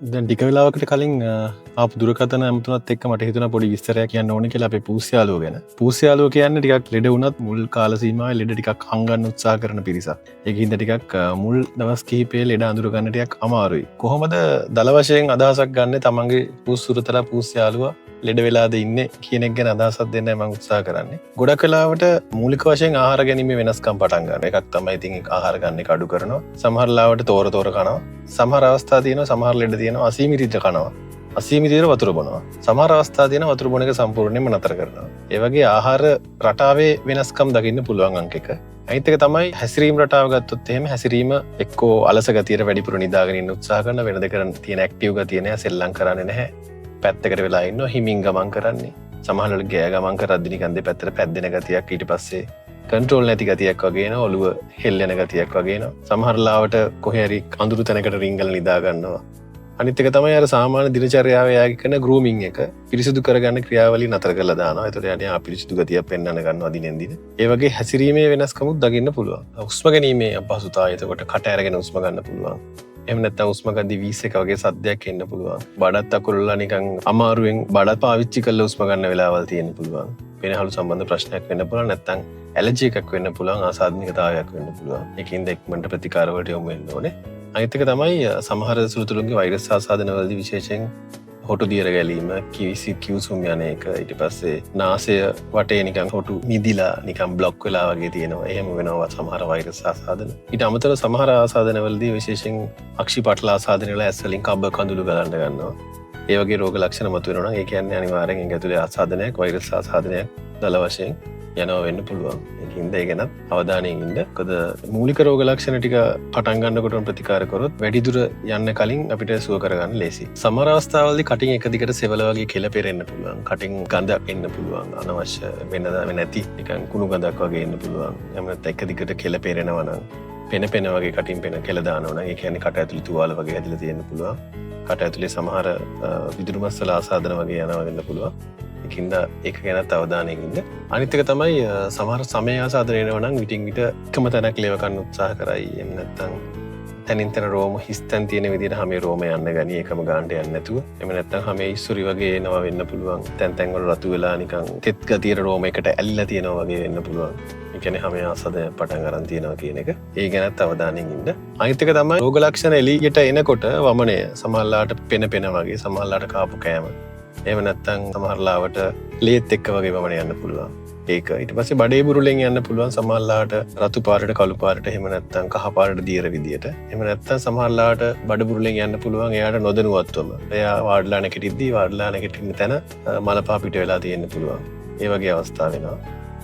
දැන් ටික වෙලාවකට කලින් අප දුරකථන ඇමතුනත් එක්ක මට හිතුණා පොඩි විස්තරයක් කියන්න ඕනේ කියලා අපේ පූස්යාලුව ගැන. පූස්යාලුව කියන්නේ ටිකක් ලෙඩ වුණත් මුල් කාල සීමාවේ ලෙඩ ටිකක් හංගන්න උත්සාහ කරන පිරිසක්. ඒකින්ද ටිකක් මුල් දවස් කිහිපේ ලෙඩ අඳුර ගන්න ටිකක් අමාරුයි. කොහොමද දල වශයෙන් අදහසක් ගන්න තමන්ගේ පූස්සුරතලා පූස්යාලුව ලෙඩ වෙලාද ඉන්නේ කියන එක ගැන අදහසක් දෙන්නයි මම උත්සාහ කරන්නේ. ගොඩක් වෙලාවට මූලික වශයෙන් ආහාර ගැනීමේ වෙනස්කම් පටන් ගන්න. එකක් තමයි ඉතින් ආහාර ගන්න එක අඩු කරනවා. සමහර ලාවට තෝර කනවා. සමහර අවස්ථා තියෙනවා සමහර ලෙඩ තියෙනවා අසීමිතව කනවා. අසීමිතව වතුර බොනවා. සමහර අවස්ථා තියෙනවා වතුර බොන එක සම්පූර්ණයෙන්ම නතර කරනවා. ඒ වගේ ආහාර රටාවේ වෙනස්කම් දකින්න පුළුවන් අංක එක. අනිත් එක තමයි හැසිරීම රටාව ගත්තොත් එහෙම හැසිරීම එක්කෝ අලස ගතියට වැඩිපුර නිදාගෙන ඉන්න උත්සාහ කරන වෙනද කරන තියෙන ඇක්ටිව් ගතිය නෑ සෙල්ලම් කරන්නේ නැහැ. පැත්තකට වෙලා ඉන්නවා හිමින් ගමන් කරන්නේ. සමහරවල් ගෑ ගමන් කරද්දි නිකන් දෙපැත්තට පැද්දෙන ගතියක් ඊට පස්සේ කන්ට්‍රෝල් නැති ගතියක් වගේ එනවා ඔළුව හෙල්ලෙන ගතියක් වගේ එනවා. සමහර ලාවට කොහේ හරි අඳුරු තැනකට රිංගල නිදා ගන්නවා. අනිත් එක තමයි අර සාමාන්‍ය දිනචර්යාවේ යාගේ කරන ගෲමින් එක පිරිසිදු කරගන්න ක්‍රියාවලිය නතර කරලා දානවා. ඒතකොට යන්නේ අපිරිසිදු ගතියක් පෙන්වන්න ගන්නවා දිනෙන් දින. ඒ වගේ හැසිරීමේ වෙනස්කමුත් දකින්න පුළුවන්. හුස්ම ගැනීමේ අපහසුතාවය එතකොට කට ඇරගෙන හුස්ම ගන්න පුළුවන්. එහෙම නැත්නම් හුස්ම ගද්දී වීස් එක වගේ සද්දයක් එන්න පුළුවන්. බඩත් අකුරලා නිකන් අමාරුවෙන් බඩ පාවිච්චි කරලා හුස්ම ගන්න වෙලාවල් තියෙන්න පුළුවන්. වෙනහළු සම්බන්ධ ප්‍රශ්නයක් වෙන්න පුළුවන් නැත්නම් ඇලර්ජි එකක් වෙන්න පුළුවන් ආසාදනිකතාවයක් වෙන්න පුළුවන්. ඒකින්ද ඉක්මනට ප්‍රතිකාර වලට යොමු වෙන්න ඕනේ. අනිත් එක තමයි සමහර සුළුතුළුන්ගේ වෛරස් ආසාදනවලදී විශේෂයෙන් හොටු දියර ගැලීම, කිව්සුම් යන එක, ඊට පස්සේ නාසය වටේ නිකන් හොටු මිදිලා නිකන් බ්ලොක් වෙලා වගේ තියෙනවා. එහෙම වෙනවා සමහර වෛරස් ආසාදන. ඊට අමතරව සමහර ආසාදනවලදී විශේෂයෙන් අක්ෂි පටල ආසාදන වල ඇස් වලින් කබ කඳුළු ගලන්න ගන්නවා. ඒ වගේ රෝග ලක්ෂණ මතුවෙනවා නම් ඒ කියන්නේ අනිවාර්යෙන් ඒක ඇතුලේ ආසාදනයක්, වෛරස් ආසාදනයක් දල වශයෙන් යනවා වෙන්න පුළුවන්. ඒකින්ද ඒ ගැන අවධානයෙන් ඉන්න. මොකද මූලික රෝග ලක්ෂණ ටික පටන් ගන්නකොටම ප්‍රතිකාර කරොත් වැඩි දුර යන්න කලින් අපිට සුව කරගන්න ලේසි. සමහර අවස්ථාවලදී කටින් එක දිගට සෙවල වගේ කෙල පෙරෙන්න පුළුවන්. කටින් ගඳක් එන්න පුළුවන්. අනවශ්‍ය වෙනදා නැති නිකන් කුණු ගඳක් වගේ එන්න පුළුවන්. එහෙම නැත්නම් එක දිගට කෙල පෙරෙනවා නම් පෙන වගේ කටින් පෙන කෙල දානවා නම් ඒ කියන්නේ කට ඇතුලේ තුවාල වගේ හැදිලා තියෙන්න පුළුවන්. කට ඇතුලේ සමහර විදුරු මස්සල ආසාදන වගේ යනවා වෙන්න පුළුවන්. ඒකින්ද ඒක ගැනත් අවධානයෙන් ඉන්න. අනිත් එක තමයි සමහර සමය ආසාදන එනවා නම් විටින් විට එකම තැනක් ලේව ගන්න උත්සාහ කරයි. එහෙම නැත්නම් තනින් තන රෝම හිස්තන් තියෙන විදිහට හැමේ රෝම යන්න ගනි එකම ගානට යන්නේ නැතුව. එහෙම නැත්නම් හැමේ ඉස්සුරි වගේ එනවා වෙන්න පුළුවන්. තැන් වල රතු වෙලා නිකන් තෙත් ගතියට රෝම එකට ඇලිලා තියෙනවා වගේ වෙන්න පුළුවන්. ඒ කියන්නේ හැමේ ආසාදන පටන් ගන්න තියෙනවා කියන එක. ඒ ගැනත් අවධානයෙන් ඉන්න. අනිත් එක තමයි රෝග ලක්ෂණ එළියට එනකොට වමනය සමහරලාට පෙන වගේ සමහරලාට කාපු කෑම. එහෙම නැත්නම් සමහරලාවට ලේත් එක්ක වගේ වමන යන්න පුළුවන්. ඒක ඊට පස්සේ බඩේ බුරුලෙන් යන්න පුළුවන් සමහරලාට රතු පාටට කළු පාටට එහෙම නැත්නම් කහ පාටට දියර විදියට. එහෙම නැත්නම් සමහරලාට බඩ බුරුලෙන් යන්න පුළුවන් එයාට නොදැනුවත්වම. එයා වාඩිලා නැගිටිද්දී වාඩිලා නැගිටින්න තැන මලපා පිට වෙලා තියෙන්න පුළුවන්. ඒ වගේ අවස්ථා වෙනවා.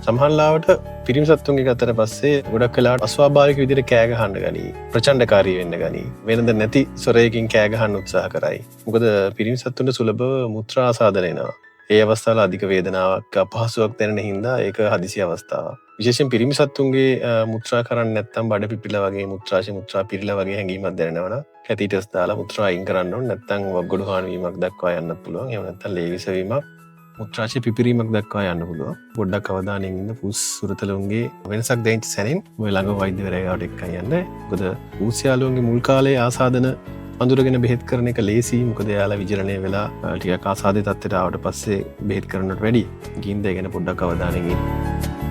සමහරලාවට පිරිමි සත්තුන්ගේ ගතට පස්සේ ගොඩක් වෙලාවට අස්වාභාවික විදිහට කෑ ගහන්න ගනී. ප්‍රචණ්ඩකාරී වෙන්න ගනී. වෙනද නැති ස්වරයකින් කෑ ගහන්න උත්සාහ කරයි. මොකද පිරිමි සත්තුන්ට සුලභව මුත්‍රා ආසාදන එනවා. ඒ අවස්ථාවල අධික වේදනාවක් අපහසුයක් දැනෙන හින්දා ඒක හදිසි අවස්ථාවක්. විශේෂයෙන් පිරිමි සත්තුන්ගේ මුත්‍රා කරන්නේ නැත්නම් බඩ පිපිලා වගේ මුත්‍රා පිරিলা වගේ හැඟීමක් දැනෙනවා නම් කැතීටර්ස් දාලා මුත්‍රා අයින් කරන්න ඕනේ. නැත්නම් වග්ගොඩු හානි වීමක් දක්වා යන්නත් පුළුවන්. එහෙම නැත්නම් ලේ විසවීමක් මුත්‍රාශය පිපිරීමක් දක්වා යන්න පුළුවන්. පොඩ්ඩක් අවධානයෙන් ඉන්න පුස් සුරතලුන්ගේ වෙනසක් දැනෙච්ච සැනින් ඔය ළඟ වෛද්‍යවරයාට එක්කන් යන්න. මොකද පුස්යාලුන්ගේ මුල් කාලේ ආසාදන අඳුරගෙන බෙහෙත් කරන එක ලේසි. මොකද එයාලා විජරණය වෙලා ටිකක් ආසාදිත තත්ත්වයට ආවට පස්සේ බෙහෙත් කරනට වැඩි. ගින්ද ඒ ගැන පොඩ්ඩක් අවධානයෙන් ඉන්න.